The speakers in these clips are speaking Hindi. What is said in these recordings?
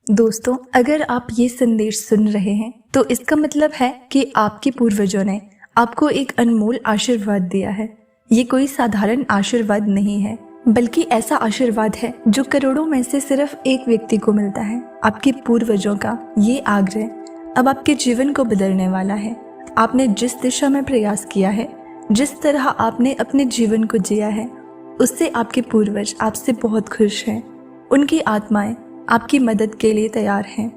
दोस्तों, अगर आप ये संदेश सुन रहे हैं तो इसका मतलब है कि आपके पूर्वजों ने आपको एक अनमोल आशीर्वाद दिया है। ये कोई साधारण आशीर्वाद नहीं है, बल्कि ऐसा आशीर्वाद है जो करोड़ों में से सिर्फ एक व्यक्ति को मिलता है। आपके पूर्वजों का ये आग्रह अब आपके जीवन को बदलने वाला है। आपने जिस दिशा में प्रयास किया है, जिस तरह आपने अपने जीवन को जिया है, उससे आपके पूर्वज आपसे बहुत खुश हैं। उनकी आत्माएं आपकी मदद के लिए तैयार हैं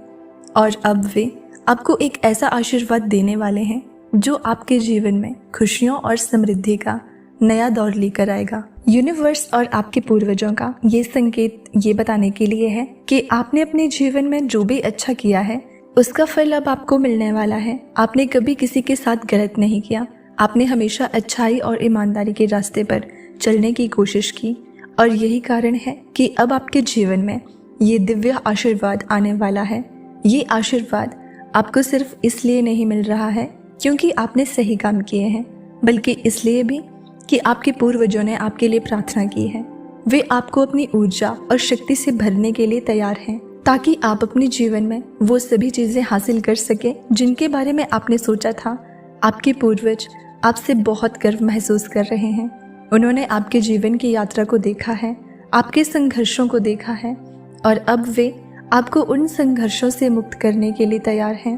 और अब वे आपको एक ऐसा आशीर्वाद देने वाले हैं जो आपके जीवन में खुशियों और समृद्धि का नया दौर लेकर आएगा। यूनिवर्स और आपके पूर्वजों का ये संकेत ये बताने के लिए है कि आपने अपने जीवन में जो भी अच्छा किया है उसका फल अब आपको मिलने वाला है। आपने कभी किसी के साथ गलत नहीं किया। आपने हमेशा अच्छाई और ईमानदारी के रास्ते पर चलने की कोशिश की और यही कारण है कि अब आपके जीवन में ये दिव्य आशीर्वाद आने वाला है। ये आशीर्वाद आपको सिर्फ इसलिए नहीं मिल रहा है क्योंकि आपने सही काम किए हैं, बल्कि इसलिए भी कि आपके पूर्वजों ने आपके लिए प्रार्थना की है। वे आपको अपनी ऊर्जा और शक्ति से भरने के लिए तैयार हैं, ताकि आप अपने जीवन में वो सभी चीजें हासिल कर सके जिनके बारे में आपने सोचा था। आपके पूर्वज आपसे बहुत गर्व महसूस कर रहे हैं। उन्होंने आपके जीवन की यात्रा को देखा है, आपके संघर्षों को देखा है और अब वे आपको उन संघर्षों से मुक्त करने के लिए तैयार हैं।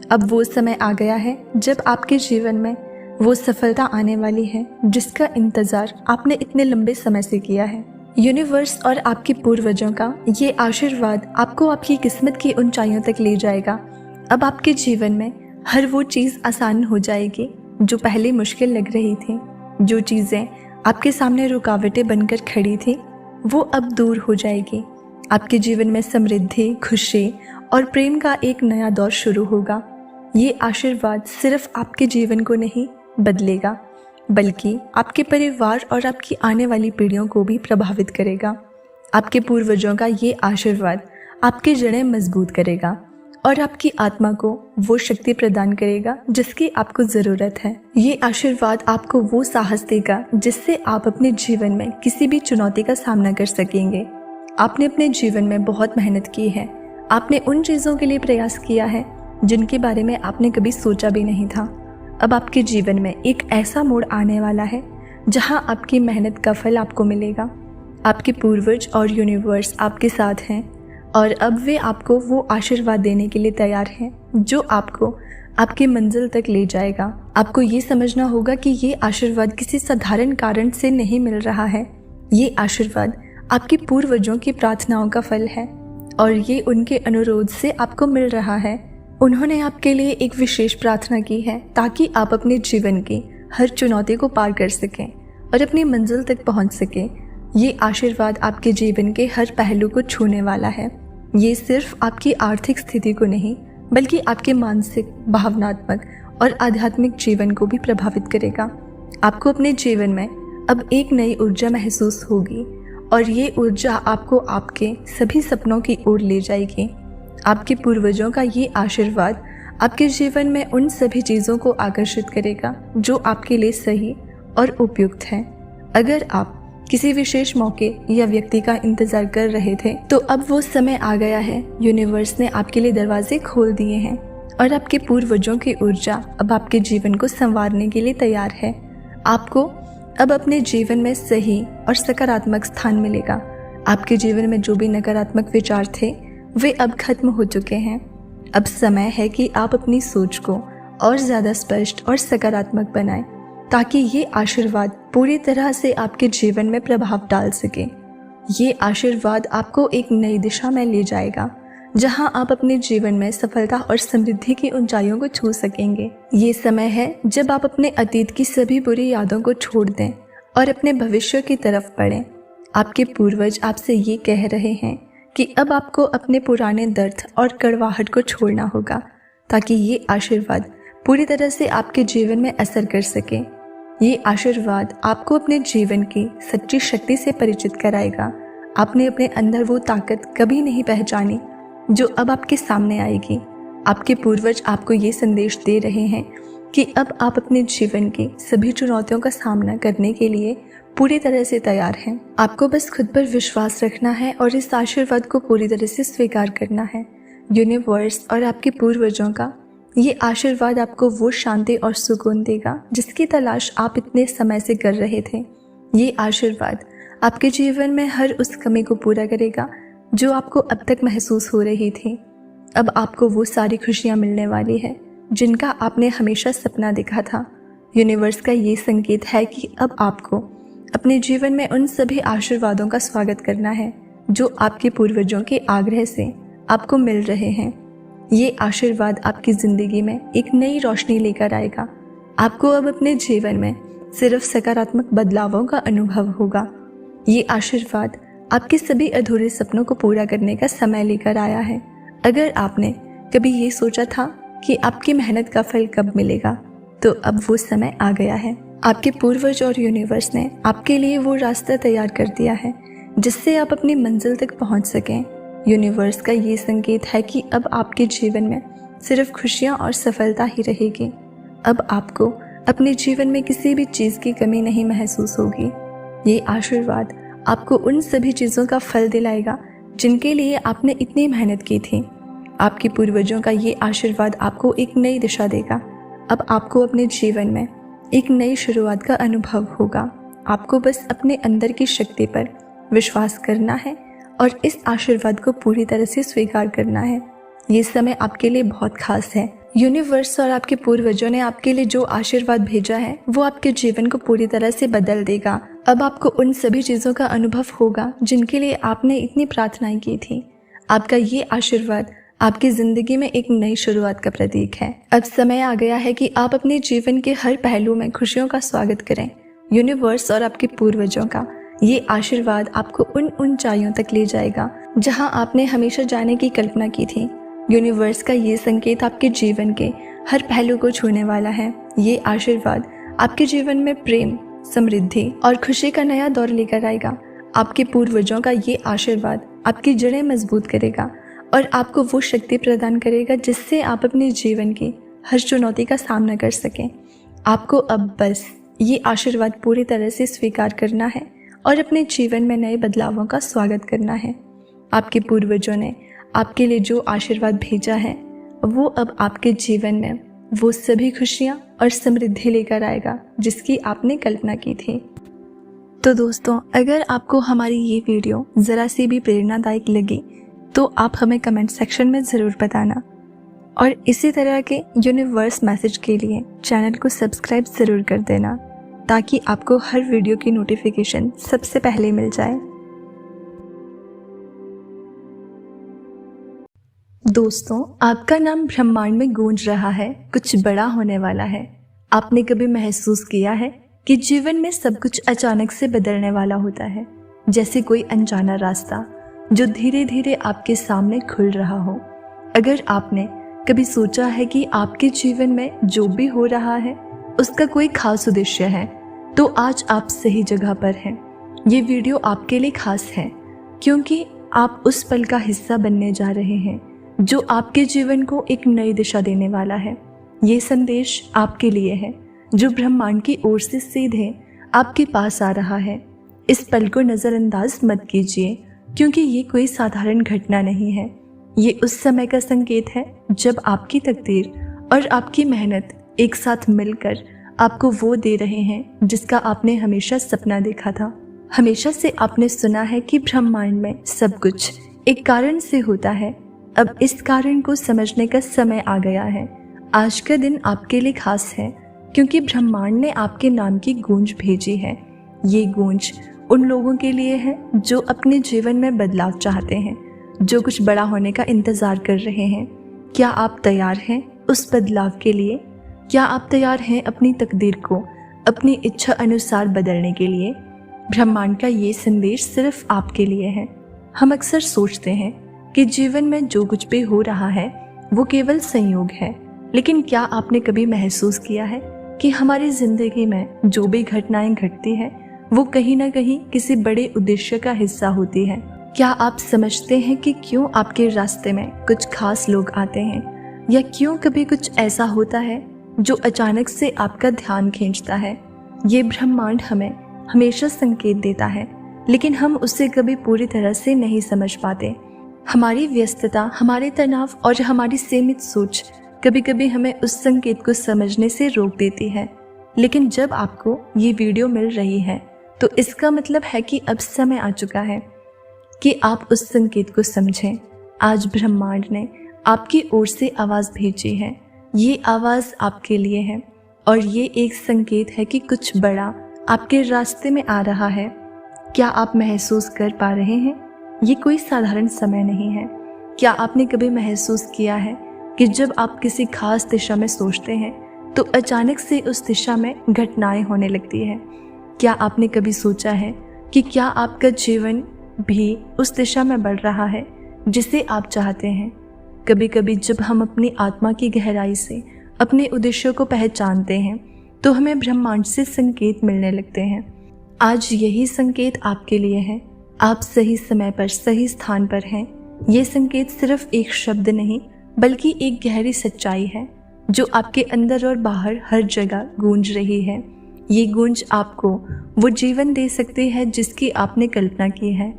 अब वो समय आ गया है जब आपके जीवन में वो सफलता आने वाली है जिसका इंतजार आपने इतने लंबे समय से किया है। यूनिवर्स और आपके पूर्वजों का ये आशीर्वाद आपको आपकी किस्मत की ऊंचाइयों तक ले जाएगा। अब आपके जीवन में हर वो चीज़ आसान हो जाएगी जो पहले मुश्किल लग रही थी। जो चीज़ें आपके सामने रुकावटें बनकर खड़ी थी वो अब दूर हो जाएगी। आपके जीवन में समृद्धि, खुशी और प्रेम का एक नया दौर शुरू होगा। ये आशीर्वाद सिर्फ आपके जीवन को नहीं बदलेगा, बल्कि आपके परिवार और आपकी आने वाली पीढ़ियों को भी प्रभावित करेगा। आपके पूर्वजों का ये आशीर्वाद आपकी जड़ें मजबूत करेगा और आपकी आत्मा को वो शक्ति प्रदान करेगा जिसकी आपको ज़रूरत है। ये आशीर्वाद आपको वो साहस देगा जिससे आप अपने जीवन में किसी भी चुनौती का सामना कर सकेंगे। आपने अपने जीवन में बहुत मेहनत की है। आपने उन चीज़ों के लिए प्रयास किया है जिनके बारे में आपने कभी सोचा भी नहीं था। अब आपके जीवन में एक ऐसा मोड़ आने वाला है जहां आपकी मेहनत का फल आपको मिलेगा। आपके पूर्वज और यूनिवर्स आपके साथ हैं और अब वे आपको वो आशीर्वाद देने के लिए तैयार हैं जो आपको आपकी मंजिल तक ले जाएगा। आपको ये समझना होगा कि ये आशीर्वाद किसी साधारण कारण से नहीं मिल रहा है। ये आशीर्वाद आपके पूर्वजों की प्रार्थनाओं का फल है और ये उनके अनुरोध से आपको मिल रहा है। उन्होंने आपके लिए एक विशेष प्रार्थना की है ताकि आप अपने जीवन की हर चुनौती को पार कर सकें और अपनी मंजिल तक पहुंच सकें। ये आशीर्वाद आपके जीवन के हर पहलू को छूने वाला है। ये सिर्फ आपकी आर्थिक स्थिति को नहीं, बल्कि आपके मानसिक, भावनात्मक और आध्यात्मिक जीवन को भी प्रभावित करेगा। आपको अपने जीवन में अब एक नई ऊर्जा महसूस होगी और ये ऊर्जा आपको आपके सभी सपनों की ओर ले जाएगी। आपके पूर्वजों का ये आशीर्वाद आपके जीवन में उन सभी चीज़ों को आकर्षित करेगा जो आपके लिए सही और उपयुक्त है। अगर आप किसी विशेष मौके या व्यक्ति का इंतजार कर रहे थे तो अब वो समय आ गया है। यूनिवर्स ने आपके लिए दरवाजे खोल दिए हैं और आपके पूर्वजों की ऊर्जा अब आपके जीवन को संवारने के लिए तैयार है। आपको अब अपने जीवन में सही और सकारात्मक स्थान मिलेगा। आपके जीवन में जो भी नकारात्मक विचार थे वे अब खत्म हो चुके हैं। अब समय है कि आप अपनी सोच को और ज़्यादा स्पष्ट और सकारात्मक बनाएं ताकि ये आशीर्वाद पूरी तरह से आपके जीवन में प्रभाव डाल सके। ये आशीर्वाद आपको एक नई दिशा में ले जाएगा जहां आप अपने जीवन में सफलता और समृद्धि की ऊंचाइयों को छू सकेंगे। ये समय है जब आप अपने अतीत की सभी बुरी यादों को छोड़ दें और अपने भविष्य की तरफ बढ़ें। आपके पूर्वज आपसे ये कह रहे हैं कि अब आपको अपने पुराने दर्द और कड़वाहट को छोड़ना होगा ताकि ये आशीर्वाद पूरी तरह से आपके जीवन में असर कर सके। ये आशीर्वाद आपको अपने जीवन की सच्ची शक्ति से परिचित कराएगा। आपने अपने अंदर वो ताकत कभी नहीं पहचानी जो अब आपके सामने आएगी। आपके पूर्वज आपको ये संदेश दे रहे हैं कि अब आप अपने जीवन की सभी चुनौतियों का सामना करने के लिए पूरी तरह से तैयार हैं। आपको बस खुद पर विश्वास रखना है और इस आशीर्वाद को पूरी तरह से स्वीकार करना है। यूनिवर्स और आपके पूर्वजों का ये आशीर्वाद आपको वो शांति और सुकून देगा जिसकी तलाश आप इतने समय से कर रहे थे। ये आशीर्वाद आपके जीवन में हर उस कमी को पूरा करेगा जो आपको अब तक महसूस हो रही थी। अब आपको वो सारी खुशियाँ मिलने वाली है जिनका आपने हमेशा सपना देखा था। यूनिवर्स का ये संकेत है कि अब आपको अपने जीवन में उन सभी आशीर्वादों का स्वागत करना है जो आपके पूर्वजों के आग्रह से आपको मिल रहे हैं। ये आशीर्वाद आपकी ज़िंदगी में एक नई रोशनी लेकर आएगा। आपको अब अपने जीवन में सिर्फ सकारात्मक बदलावों का अनुभव होगा। ये आशीर्वाद आपके सभी अधूरे सपनों को पूरा करने का समय लेकर आया है। अगर आपने कभी ये सोचा था कि आपकी मेहनत का फल कब मिलेगा, तो अब वो समय आ गया है। आपके पूर्वज और यूनिवर्स ने आपके लिए वो रास्ता तैयार कर दिया है जिससे आप अपनी मंजिल तक पहुंच सकें। यूनिवर्स का ये संकेत है कि अब आपके जीवन में सिर्फ खुशियां और सफलता ही रहेगी। अब आपको अपने जीवन में किसी भी चीज़ की कमी नहीं महसूस होगी। ये आशीर्वाद आपको उन सभी चीज़ों का फल दिलाएगा जिनके लिए आपने इतनी मेहनत की थी। आपके पूर्वजों का ये आशीर्वाद आपको एक नई दिशा देगा। अब आपको अपने जीवन में एक नई शुरुआत का अनुभव होगा। आपको बस अपने अंदर की शक्ति पर विश्वास करना है और इस आशीर्वाद को पूरी तरह से स्वीकार करना है। ये समय आपके लिए बहुत खास है। यूनिवर्स और आपके पूर्वजों ने आपके लिए जो आशीर्वाद भेजा है वो आपके जीवन को पूरी तरह से बदल देगा। अब आपको उन सभी चीज़ों का अनुभव होगा जिनके लिए आपने इतनी प्रार्थनाएं की थी। आपका ये आशीर्वाद आपकी ज़िंदगी में एक नई शुरुआत का प्रतीक है। अब समय आ गया है कि आप अपने जीवन के हर पहलू में खुशियों का स्वागत करें। यूनिवर्स और आपके पूर्वजों का ये आशीर्वाद आपको उन ऊंचाइयों तक ले जाएगा जहां आपने हमेशा जाने की कल्पना की थी। यूनिवर्स का ये संकेत आपके जीवन के हर पहलू को छूने वाला है। ये आशीर्वाद आपके जीवन में प्रेम, समृद्धि और खुशी का नया दौर लेकर आएगा। आपके पूर्वजों का ये आशीर्वाद आपकी जड़ें मजबूत करेगा और आपको वो शक्ति प्रदान करेगा जिससे आप अपने जीवन की हर चुनौती का सामना कर सकें। आपको अब बस ये आशीर्वाद पूरी तरह से स्वीकार करना है और अपने जीवन में नए बदलावों का स्वागत करना है। आपके पूर्वजों ने आपके लिए जो आशीर्वाद भेजा है वो अब आपके जीवन में वो सभी खुशियाँ और समृद्धि लेकर आएगा जिसकी आपने कल्पना की थी। तो दोस्तों, अगर आपको हमारी ये वीडियो ज़रा सी भी प्रेरणादायक लगी तो आप हमें कमेंट सेक्शन में ज़रूर बताना और इसी तरह के यूनिवर्स मैसेज के लिए चैनल को सब्सक्राइब ज़रूर कर देना ताकि आपको हर वीडियो की नोटिफिकेशन सबसे पहले मिल जाए। दोस्तों, आपका नाम ब्रह्मांड में गूंज रहा है, कुछ बड़ा होने वाला है। आपने कभी महसूस किया है कि जीवन में सब कुछ अचानक से बदलने वाला होता है, जैसे कोई अनजाना रास्ता जो धीरे धीरे आपके सामने खुल रहा हो। अगर आपने कभी सोचा है कि आपके जीवन में जो भी हो रहा है उसका कोई खास उद्देश्य है, तो आज आप सही जगह पर हैं। ये वीडियो आपके लिए खास है क्योंकि आप उस पल का हिस्सा बनने जा रहे हैं जो आपके जीवन को एक नई दिशा देने वाला है। ये संदेश आपके लिए है जो ब्रह्मांड की ओर से सीधे आपके पास आ रहा है। इस पल को नज़रअंदाज मत कीजिए क्योंकि ये कोई साधारण घटना नहीं है। ये उस समय का संकेत है जब आपकी तकदीर और आपकी मेहनत एक साथ मिलकर आपको वो दे रहे हैं जिसका आपने हमेशा सपना देखा था। हमेशा से आपने सुना है कि ब्रह्मांड में सब कुछ एक कारण से होता है। अब इस कारण को समझने का समय आ गया है। आज का दिन आपके लिए खास है क्योंकि ब्रह्मांड ने आपके नाम की गूंज भेजी है। ये गूंज उन लोगों के लिए है जो अपने जीवन में बदलाव चाहते हैं, जो कुछ बड़ा होने का इंतज़ार कर रहे हैं। क्या आप तैयार हैं उस बदलाव के लिए? क्या आप तैयार हैं अपनी तकदीर को अपनी इच्छा अनुसार बदलने के लिए? ब्रह्मांड का ये संदेश सिर्फ आपके लिए है। हम अक्सर सोचते हैं कि जीवन में जो कुछ भी हो रहा है वो केवल संयोग है, लेकिन क्या आपने कभी महसूस किया है कि हमारी ज़िंदगी में जो भी घटनाएं घटती हैं वो कहीं ना कहीं किसी बड़े उद्देश्य का हिस्सा होती है? क्या आप समझते हैं कि क्यों आपके रास्ते में कुछ खास लोग आते हैं, या क्यों कभी कुछ ऐसा होता है जो अचानक से आपका ध्यान खींचता है? ये ब्रह्मांड हमें हमेशा संकेत देता है, लेकिन हम उसे कभी पूरी तरह से नहीं समझ पाते। हमारी व्यस्तता, हमारे तनाव और हमारी सीमित सोच कभी कभी हमें उस संकेत को समझने से रोक देती है। लेकिन जब आपको ये वीडियो मिल रही है तो इसका मतलब है कि अब समय आ चुका है कि आप उस संकेत को समझें। आज ब्रह्मांड ने आपकी ओर से आवाज़ भेजी है। ये आवाज़ आपके लिए है और ये एक संकेत है कि कुछ बड़ा आपके रास्ते में आ रहा है। क्या आप महसूस कर पा रहे हैं? ये कोई साधारण समय नहीं है। क्या आपने कभी महसूस किया है कि जब आप किसी खास दिशा में सोचते हैं तो अचानक से उस दिशा में घटनाएं होने लगती है? क्या आपने कभी सोचा है कि क्या आपका जीवन भी उस दिशा में बढ़ रहा है जिसे आप चाहते हैं? कभी कभी जब हम अपनी आत्मा की गहराई से अपने उद्देश्यों को पहचानते हैं तो हमें ब्रह्मांड से संकेत मिलने लगते हैं। आज यही संकेत आपके लिए है। आप सही समय पर सही स्थान पर हैं। ये संकेत सिर्फ एक शब्द नहीं बल्कि एक गहरी सच्चाई है जो आपके अंदर और बाहर हर जगह गूंज रही है। ये गूंज आपको वो जीवन दे सकती है जिसकी आपने कल्पना की है।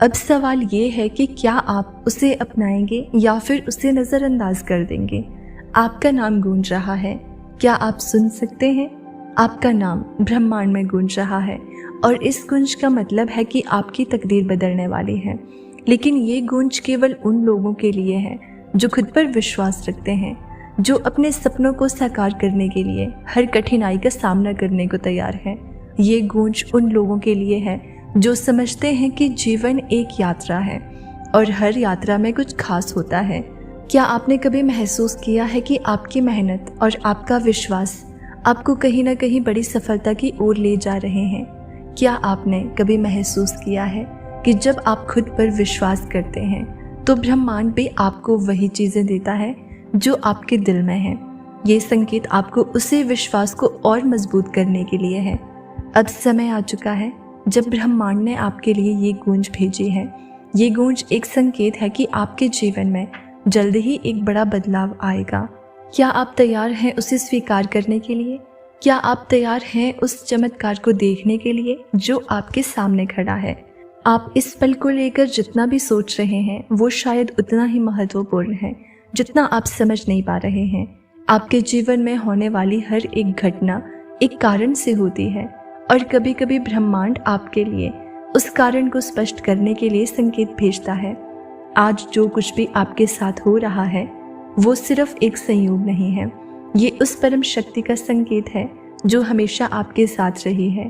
अब सवाल ये है कि क्या आप उसे अपनाएंगे या फिर उसे नज़रअंदाज कर देंगे। आपका नाम गूंज रहा है। क्या आप सुन सकते हैं? आपका नाम ब्रह्मांड में गूंज रहा है और इस गूंज का मतलब है कि आपकी तकदीर बदलने वाली है। लेकिन ये गूंज केवल उन लोगों के लिए है जो खुद पर विश्वास रखते हैं, जो अपने सपनों को साकार करने के लिए हर कठिनाई का सामना करने को तैयार है। ये गूंज उन लोगों के लिए है जो समझते हैं कि जीवन एक यात्रा है और हर यात्रा में कुछ खास होता है। क्या आपने कभी महसूस किया है कि आपकी मेहनत और आपका विश्वास आपको कहीं ना कहीं बड़ी सफलता की ओर ले जा रहे हैं? क्या आपने कभी महसूस किया है कि जब आप खुद पर विश्वास करते हैं तो ब्रह्मांड भी आपको वही चीज़ें देता है जो आपके दिल में है? ये संकेत आपको उसी विश्वास को और मजबूत करने के लिए है। अब समय आ चुका है जब ब्रह्मांड ने आपके लिए ये गूंज भेजी है। ये गूंज एक संकेत है कि आपके जीवन में जल्द ही एक बड़ा बदलाव आएगा। क्या आप तैयार हैं उसे स्वीकार करने के लिए? क्या आप तैयार हैं उस चमत्कार को देखने के लिए जो आपके सामने खड़ा है? आप इस पल को लेकर जितना भी सोच रहे हैं वो शायद उतना ही महत्वपूर्ण है जितना आप समझ नहीं पा रहे हैं। आपके जीवन में होने वाली हर एक घटना एक कारण से होती है और कभी कभी ब्रह्मांड आपके लिए उस कारण को स्पष्ट करने के लिए संकेत भेजता है। आज जो कुछ भी आपके साथ हो रहा है वो सिर्फ एक संयोग नहीं है। ये उस परम शक्ति का संकेत है जो हमेशा आपके साथ रही है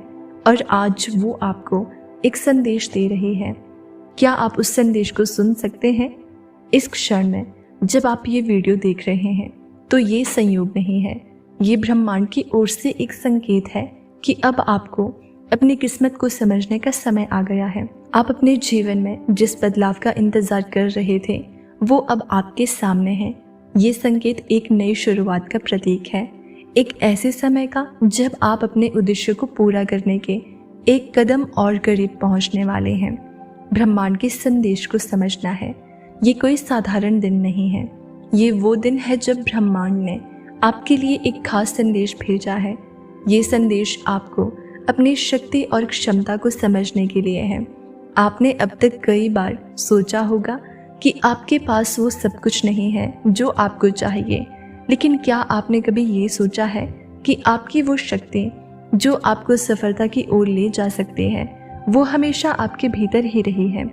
और आज वो आपको एक संदेश दे रही है। क्या आप उस संदेश को सुन सकते हैं? इस क्षण में जब आप ये वीडियो देख रहे हैं तो ये संयोग नहीं है, ये ब्रह्मांड की ओर से एक संकेत है कि अब आपको अपनी किस्मत को समझने का समय आ गया है। आप अपने जीवन में जिस बदलाव का इंतजार कर रहे थे वो अब आपके सामने है। ये संकेत एक नई शुरुआत का प्रतीक है, एक ऐसे समय का जब आप अपने उद्देश्य को पूरा करने के एक कदम और करीब पहुंचने वाले हैं। ब्रह्मांड के संदेश को समझना है। ये कोई साधारण दिन नहीं है। ये वो दिन है जब ब्रह्मांड ने आपके लिए एक खास संदेश भेजा है। ये संदेश आपको अपनी शक्ति और क्षमता को समझने के लिए है। आपने अब तक कई बार सोचा होगा कि आपके पास वो सब कुछ नहीं है जो आपको चाहिए, लेकिन क्या आपने कभी ये सोचा है कि आपकी वो शक्ति जो आपको सफलता की ओर ले जा सकती है वो हमेशा आपके भीतर ही रही है?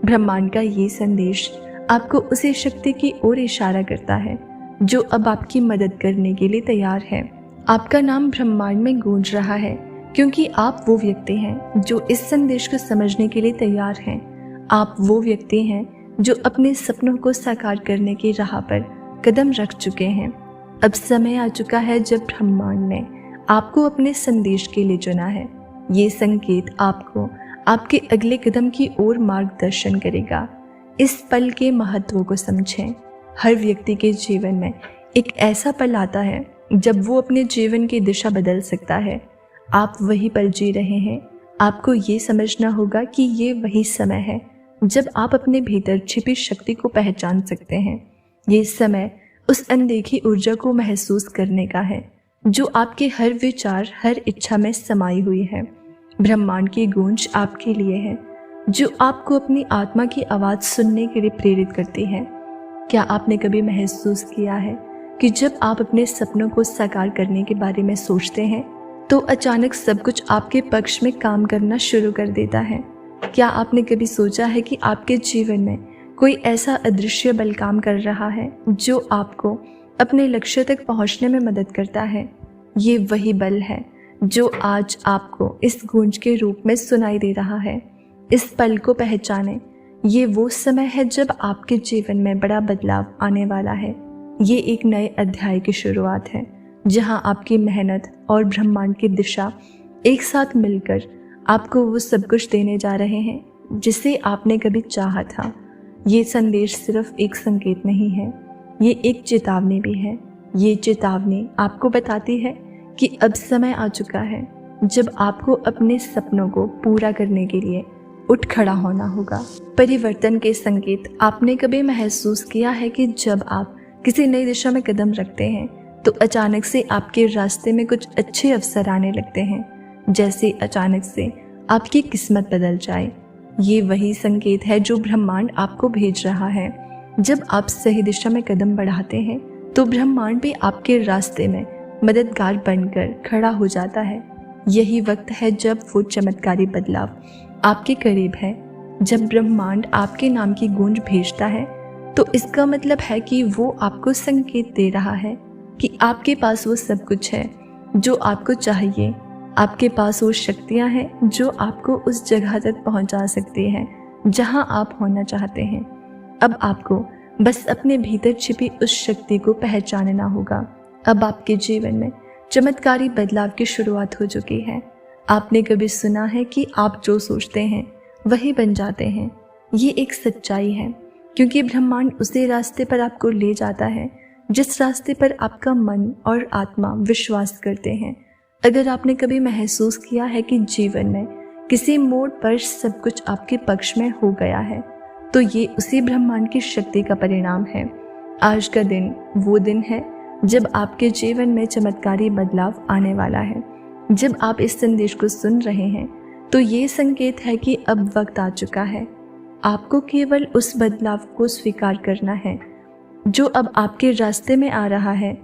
ब्रह्मांड का ये संदेश आपको उसी शक्ति की ओर इशारा करता है जो अब आपकी मदद करने के लिए तैयार है। आपका नाम ब्रह्मांड में गूंज रहा है क्योंकि आप वो व्यक्ति हैं जो इस संदेश को समझने के लिए तैयार हैं। आप वो व्यक्ति हैं जो अपने सपनों को साकार करने की राह पर कदम रख चुके हैं। अब समय आ चुका है जब ब्रह्मांड ने आपको अपने संदेश के लिए चुना है। ये संकेत आपको आपके अगले कदम की ओर मार्गदर्शन करेगा। इस पल के महत्व को समझें। हर व्यक्ति के जीवन में एक ऐसा पल आता है जब वो अपने जीवन की दिशा बदल सकता है। आप वही पल जी रहे हैं। आपको ये समझना होगा कि ये वही समय है जब आप अपने भीतर छिपी शक्ति को पहचान सकते हैं। ये समय उस अनदेखी ऊर्जा को महसूस करने का है जो आपके हर विचार, हर इच्छा में समाई हुई है। ब्रह्मांड की गूंज आपके लिए है। जो आपको अपनी आत्मा की आवाज़ सुनने के लिए प्रेरित करती है। क्या आपने कभी महसूस किया है कि जब आप अपने सपनों को साकार करने के बारे में सोचते हैं तो अचानक सब कुछ आपके पक्ष में काम करना शुरू कर देता है? क्या आपने कभी सोचा है कि आपके जीवन में कोई ऐसा अदृश्य बल काम कर रहा है जो आपको अपने लक्ष्य तक पहुंचने में मदद करता है? ये वही बल है जो आज आपको इस गूंज के रूप में सुनाई दे रहा है। इस पल को पहचानें। ये वो समय है जब आपके जीवन में बड़ा बदलाव आने वाला है। ये एक नए अध्याय की शुरुआत है जहां आपकी मेहनत और ब्रह्मांड की दिशा एक साथ मिलकर आपको वो सब कुछ देने जा रहे हैं जिसे आपने कभी चाहा था। ये संदेश सिर्फ एक संकेत नहीं है, ये एक चेतावनी भी है। ये चेतावनी आपको बताती है कि अब समय आ चुका है जब आपको अपने सपनों को पूरा करने के लिए उठ खड़ा होना होगा। परिवर्तन के संकेत। आपने कभी महसूस किया है कि जब आप किसी नई दिशा में कदम रखते हैं तो अचानक से आपके रास्ते में कुछ अच्छे अवसर आने लगते हैं, जैसे अचानक से आपकी किस्मत बदल जाए। ये वही संकेत है जो ब्रह्मांड आपको भेज रहा है। जब आप सही दिशा में कदम बढ़ाते हैं तो ब्रह्मांड भी आपके रास्ते में मददगार बनकर खड़ा हो जाता है। यही वक्त है जब वो चमत्कारी बदलाव आपके करीब है। जब ब्रह्मांड आपके नाम की गूंज भेजता है तो इसका मतलब है कि वो आपको संकेत दे रहा है कि आपके पास वो सब कुछ है जो आपको चाहिए। आपके पास वो शक्तियाँ हैं जो आपको उस जगह तक पहुँचा सकती हैं जहां आप होना चाहते हैं। अब आपको बस अपने भीतर छिपी उस शक्ति को पहचानना होगा। अब आपके जीवन में चमत्कारी बदलाव की शुरुआत हो चुकी है। आपने कभी सुना है कि आप जो सोचते हैं वही बन जाते हैं? ये एक सच्चाई है क्योंकि ब्रह्मांड उसी रास्ते पर आपको ले जाता है जिस रास्ते पर आपका मन और आत्मा विश्वास करते हैं। अगर आपने कभी महसूस किया है कि जीवन में किसी मोड़ पर सब कुछ आपके पक्ष में हो गया है तो ये उसी ब्रह्मांड की शक्ति का परिणाम है। आज का दिन वो दिन है जब आपके जीवन में चमत्कारी बदलाव आने वाला है। जब आप इस संदेश को सुन रहे हैं तो ये संकेत है कि अब वक्त आ चुका है। आपको केवल उस बदलाव को स्वीकार करना है जो अब आपके रास्ते में आ रहा है।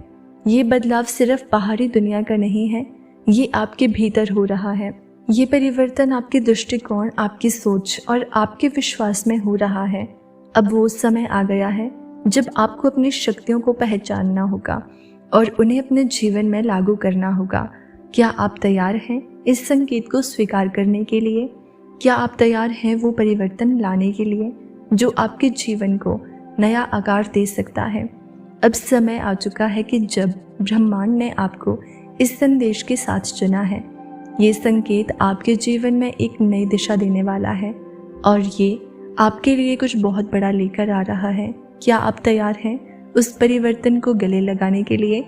ये बदलाव सिर्फ बाहरी दुनिया का नहीं है, ये आपके भीतर हो रहा है। ये परिवर्तन आपके दृष्टिकोण, आपकी सोच और आपके विश्वास में हो रहा है। अब वो समय आ गया है जब आपको अपनी शक्तियों को पहचानना होगा और उन्हें अपने जीवन में लागू करना होगा। क्या आप तैयार हैं इस संकेत को स्वीकार करने के लिए? क्या आप तैयार हैं वो परिवर्तन लाने के लिए जो आपके जीवन को नया आकार दे सकता है? अब समय आ चुका है कि जब ब्रह्मांड ने आपको इस संदेश के साथ चुना है, ये संकेत आपके जीवन में एक नई दिशा देने वाला है और ये आपके लिए कुछ बहुत बड़ा लेकर आ रहा है। क्या आप तैयार हैं उस परिवर्तन को गले लगाने के लिए?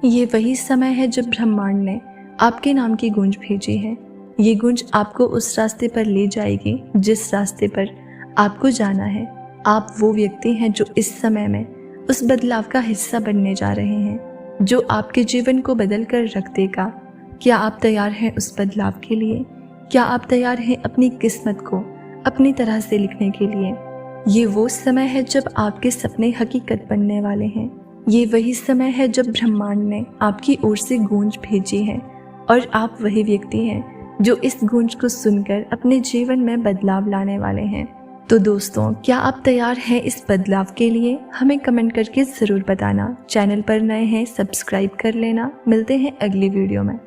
ये वही समय है जब ब्रह्मांड ने आपके नाम की गूंज भेजी है। ये गूंज आपको उस रास्ते पर ले जाएगी जिस रास्ते पर आपको जाना है। आप वो व्यक्ति हैं जो इस समय में उस बदलाव का हिस्सा बनने जा रहे हैं जो आपके जीवन को बदल कर रख देगा। क्या आप तैयार हैं उस बदलाव के लिए? क्या आप तैयार हैं अपनी किस्मत को अपनी तरह से लिखने के लिए? ये वो समय है जब आपके सपने हकीकत बनने वाले हैं। ये वही समय है जब ब्रह्मांड ने आपकी ओर से गूंज भेजी है और आप वही व्यक्ति हैं जो इस गूंज को सुनकर अपने जीवन में बदलाव लाने वाले हैं। तो दोस्तों, क्या आप तैयार हैं इस बदलाव के लिए? हमें कमेंट करके ज़रूर बताना। चैनल पर नए हैं, सब्सक्राइब कर लेना। मिलते हैं अगली वीडियो में।